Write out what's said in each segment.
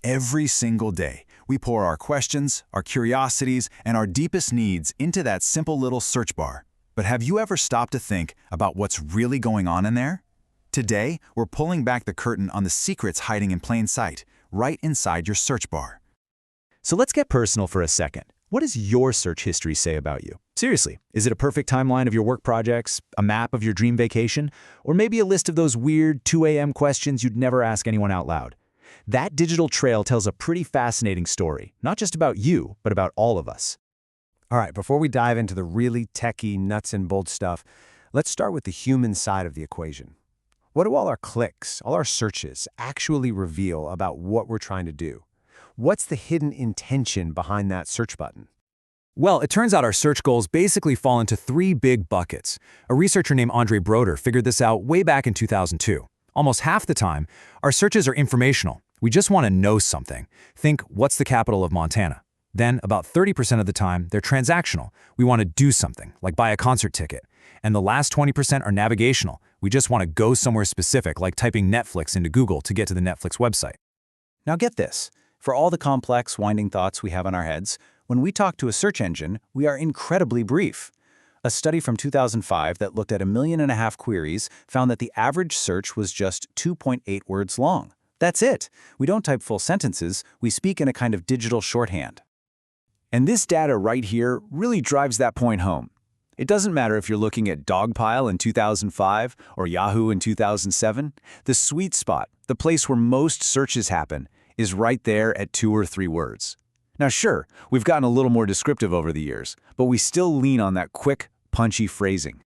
Every single day, we pour our questions, our curiosities, and our deepest needs into that simple little search bar. But have you ever stopped to think about what's really going on in there? Today, we're pulling back the curtain on the secrets hiding in plain sight, right inside your search bar. So let's get personal for a second. What does your search history say about you? Seriously, is it a perfect timeline of your work projects, a map of your dream vacation, or maybe a list of those weird 2 a.m. questions you'd never ask anyone out loud? That digital trail tells a pretty fascinating story, not just about you, but about all of us. All right, before we dive into the really techie, nuts and bolts stuff, let's start with the human side of the equation. What do all our clicks, all our searches actually reveal about what we're trying to do? What's the hidden intention behind that search button? Well, it turns out our search goals basically fall into 3 big buckets. A researcher named Andre Broder figured this out way back in 2002. Almost half the time, our searches are informational. We just want to know something. Think, what's the capital of Montana? Then, about 30% of the time, they're transactional. We want to do something, like buy a concert ticket. And the last 20% are navigational. We just want to go somewhere specific, like typing Netflix into Google to get to the Netflix website. Now get this. For all the complex, winding thoughts we have on our heads, when we talk to a search engine, we are incredibly brief. A study from 2005 that looked at 1.5 million queries found that the average search was just 2.8 words long. That's it. We don't type full sentences, we speak in a kind of digital shorthand. And this data right here really drives that point home. It doesn't matter if you're looking at Dogpile in 2005 or Yahoo in 2007, the sweet spot, the place where most searches happen, is right there at 2 or 3 words. Now sure, we've gotten a little more descriptive over the years, but we still lean on that quick, punchy phrasing.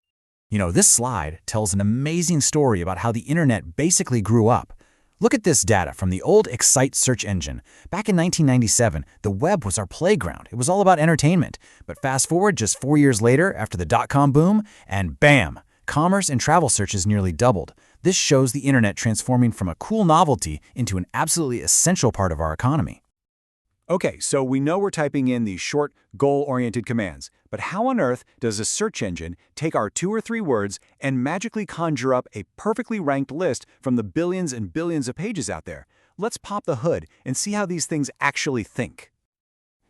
You know, this slide tells an amazing story about how the internet basically grew up. Look at this data from the old Excite search engine. Back in 1997, the web was our playground. It was all about entertainment. But fast forward just 4 years later after the dot-com boom, and bam! Commerce and travel searches nearly doubled. This shows the internet transforming from a cool novelty into an absolutely essential part of our economy. Okay, so we know we're typing in these short, goal-oriented commands, but how on earth does a search engine take our 2 or 3 words and magically conjure up a perfectly ranked list from the billions and billions of pages out there? Let's pop the hood and see how these things actually think.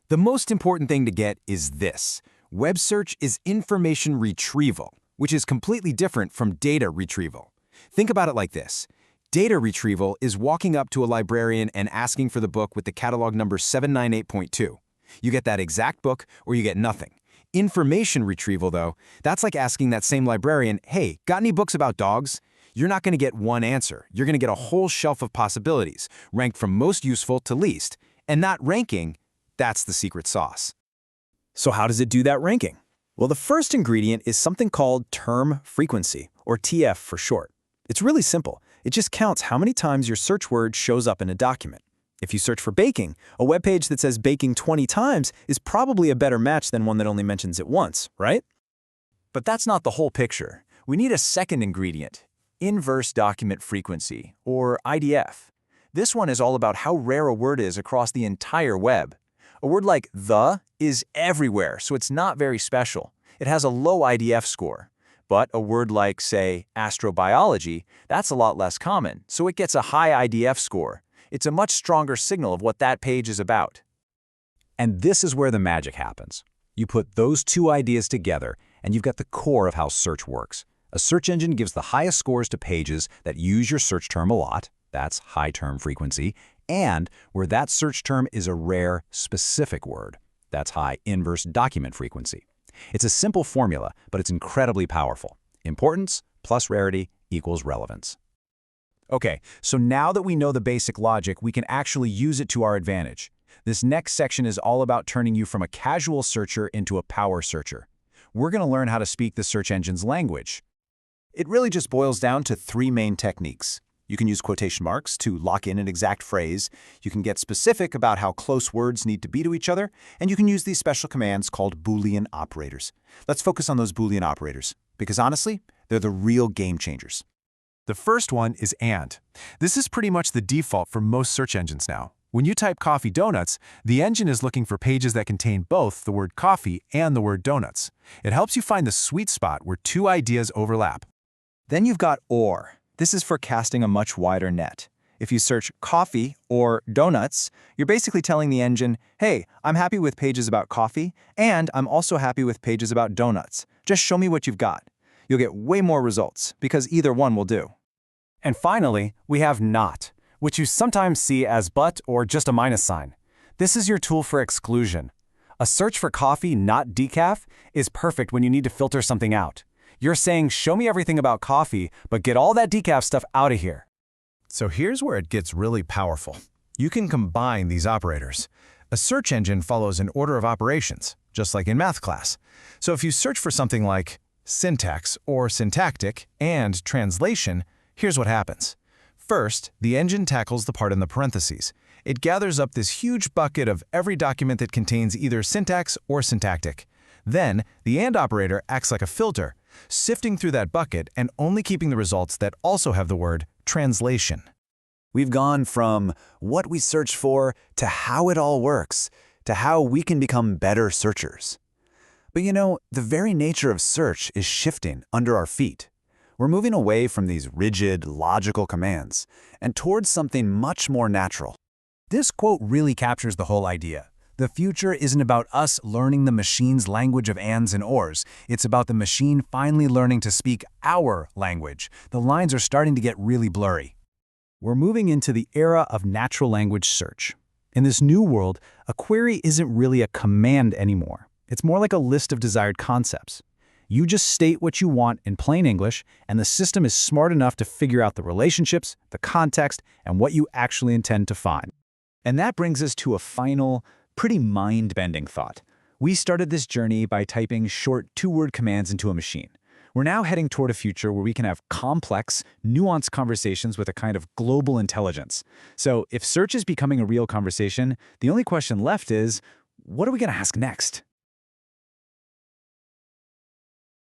The most important thing to get is this. Web search is information retrieval, which is completely different from data retrieval. Think about it like this. Data retrieval is walking up to a librarian and asking for the book with the catalog number 798.2. You get that exact book or you get nothing. Information retrieval, though, that's like asking that same librarian, hey, got any books about dogs? You're not going to get one answer. You're going to get a whole shelf of possibilities, ranked from most useful to least. And that ranking, that's the secret sauce. So how does it do that ranking? Well, the first ingredient is something called term frequency, or TF for short. It's really simple. It just counts how many times your search word shows up in a document. If you search for baking, a web page that says baking 20 times is probably a better match than one that only mentions it once, right? But that's not the whole picture. We need a second ingredient, inverse document frequency, or IDF. This one is all about how rare a word is across the entire web. A word like the is everywhere, so it's not very special. It has a low IDF score. But a word like, say, astrobiology, that's a lot less common, so it gets a high IDF score. It's a much stronger signal of what that page is about. And this is where the magic happens. You put those 2 ideas together, and you've got the core of how search works. A search engine gives the highest scores to pages that use your search term a lot, that's high term frequency, and where that search term is a rare, specific word, that's high inverse document frequency. It's a simple formula, but it's incredibly powerful. Importance plus rarity equals relevance. Okay, so now that we know the basic logic, we can actually use it to our advantage. This next section is all about turning you from a casual searcher into a power searcher. We're going to learn how to speak the search engine's language. It really just boils down to 3 main techniques. You can use quotation marks to lock in an exact phrase. You can get specific about how close words need to be to each other. And you can use these special commands called Boolean operators. Let's focus on those Boolean operators, because honestly, they're the real game changers. The first one is and. This is pretty much the default for most search engines now. When you type coffee donuts, the engine is looking for pages that contain both the word coffee and the word donuts. It helps you find the sweet spot where 2 ideas overlap. Then you've got or. This is for casting a much wider net. If you search coffee or donuts, you're basically telling the engine, hey, I'm happy with pages about coffee, and I'm also happy with pages about donuts. Just show me what you've got. You'll get way more results, because either one will do. And finally, we have not, which you sometimes see as but or just a minus sign. This is your tool for exclusion. A search for coffee, not decaf, is perfect when you need to filter something out. You're saying, show me everything about coffee, but get all that decaf stuff out of here. So here's where it gets really powerful. You can combine these operators. A search engine follows an order of operations, just like in math class. So if you search for something like syntax or syntactic and translation, here's what happens. First, the engine tackles the part in the parentheses. It gathers up this huge bucket of every document that contains either syntax or syntactic. Then, the AND operator acts like a filter, sifting through that bucket and only keeping the results that also have the word translation. We've gone from what we search for to how it all works, to how we can become better searchers. But you know, the very nature of search is shifting under our feet. We're moving away from these rigid, logical commands and towards something much more natural. This quote really captures the whole idea. The future isn't about us learning the machine's language of ands and ors. It's about the machine finally learning to speak our language. The lines are starting to get really blurry. We're moving into the era of natural language search. In this new world, a query isn't really a command anymore. It's more like a list of desired concepts. You just state what you want in plain English, and the system is smart enough to figure out the relationships, the context, and what you actually intend to find. And that brings us to a final, pretty mind-bending thought. We started this journey by typing short two-word commands into a machine. We're now heading toward a future where we can have complex, nuanced conversations with a kind of global intelligence. So if search is becoming a real conversation, the only question left is, what are we going to ask next?